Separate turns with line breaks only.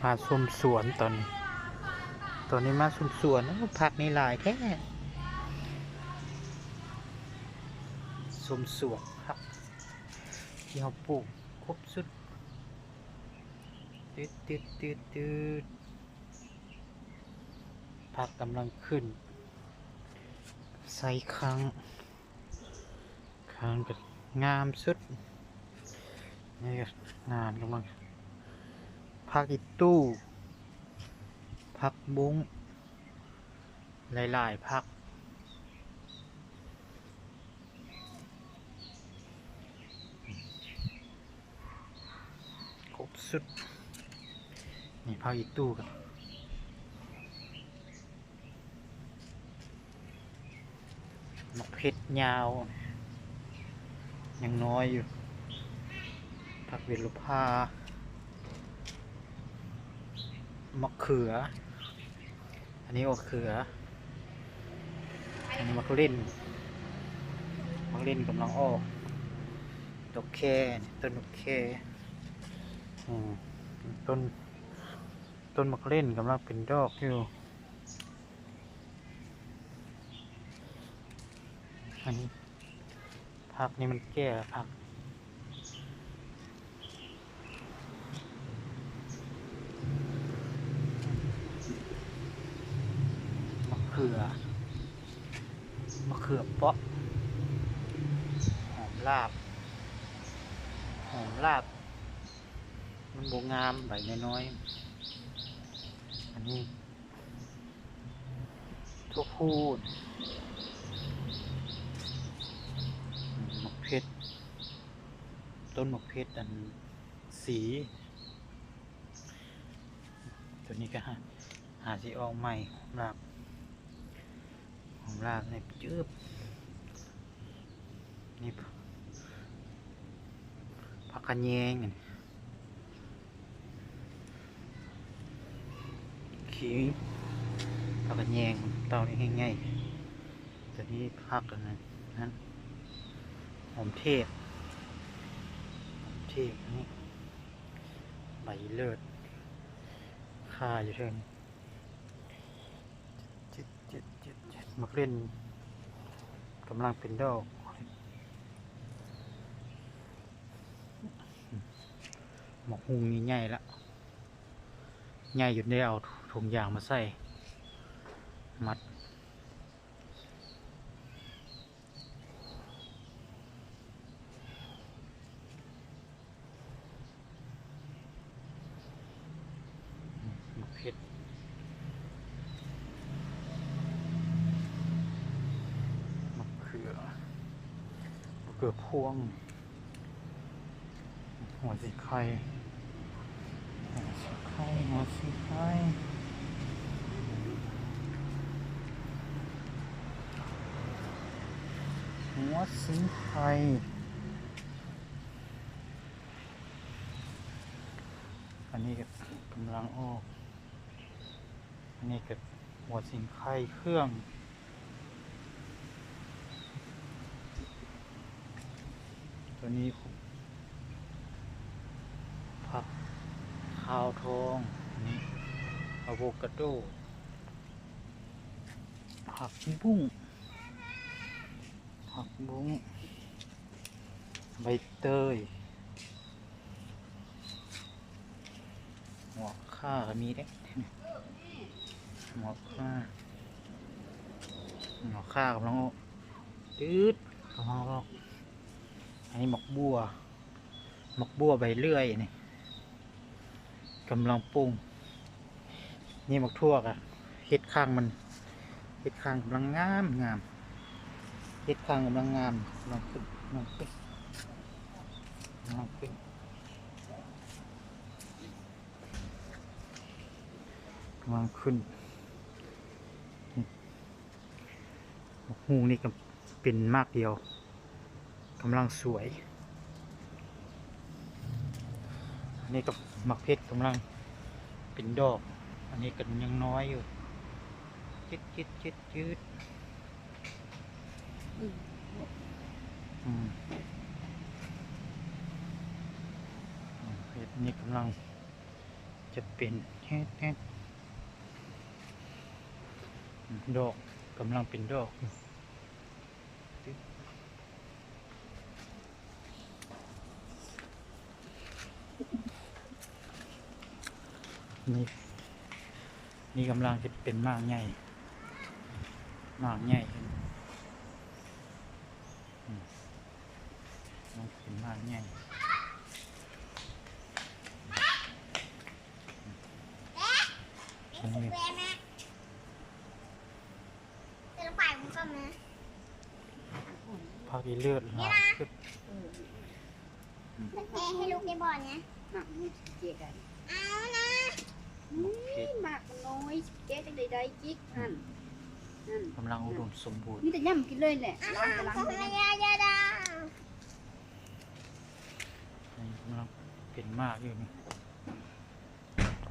มาชมสวนตอนนี้มาชมสวนผักนี่หลายแท้ชมสวนผักที่เราปลูกครบสุดตืดผักกำลังขึ้นใส่ค้างกันงามสุดนี่ก็งานกำลังผักอีตู้ผักบุ้งหลายๆผักครบสุดนี่ผักอีตู้กันมะเขือยาวยังน้อยอยู่ผักเวลุพามะเขืออันนี้มะเขืออันนี้มะเล่นกำลังออกดอกแคต้นดอกแคต้นมะเล่นกำลังเป็นดอกอยู่อันนี้ผักนี่มันแก่ผักมะเขือเปาะหอมลาบมันบงามใบน้อยๆอันนี้ทั่วพูดมะเขือต้นมะเขืออันสีตัวนี้ก็หาสีออกใหม่หอมลาบในจืบนี่ผักกระแยงขี้ผักกระแยงเตานี่ง่ายๆตัวนี้ผักอันนั้นหอมเทศนี่ใบเลิศค่าอยู่เท่านี้มะเขือกำลังเป็นดอกหมกฮุงนี่ใหญ่ละใหญ่อยู่ได้เอาถุงยางมาใส่มัดมะเขือพวงหัวสีไข่หัวสีไข่อันนี้ก็กำลังออกอันนี้ก็หัวสิงไข่เครื่องตัวนี้ผักขาวทองนี่อะโวคาโดผักบุ้งใบเตยหัวข่าก็มีเด้หัวข่ากำลังตืดกำลังออกอันนี้หมกบัวใบเลื่อยนี่กำลังปรุงนี่หมกทั่วกะเห็ดข้างกำลังงามเห็ดข้างกำลังงามกำลังขึ้นหมกฮูงนี่ก็เป็นมากเดียวกำลังสวยอันนี้กับหมักเพชรกำลังเป็นดอกอันนี้ก็ยังน้อยอยู่จืดเพชรนี่กำลัง จะเป็นแฮดดอกกำลังเป็นดอกอยู่นี่นี่กำลังจะเป็นมากใหญ่มากใหญ่มันเป็นมากใหญ่อันนี้ พากีเลือดหลายขึ้น
ให้ลูกได้บอลนะ
หมักมือเจ๊กัน
เอานะ
หมักมันน้อยเจ๊จังใดๆจิกนั่น
กำลังอุดมสมบูรณ์
มีแต่ย่ำกินเลยแหละล้างไปล้าง
ทำ
ไป
ไมยาดา
นี่กำลังเป็นมากอยู่นี่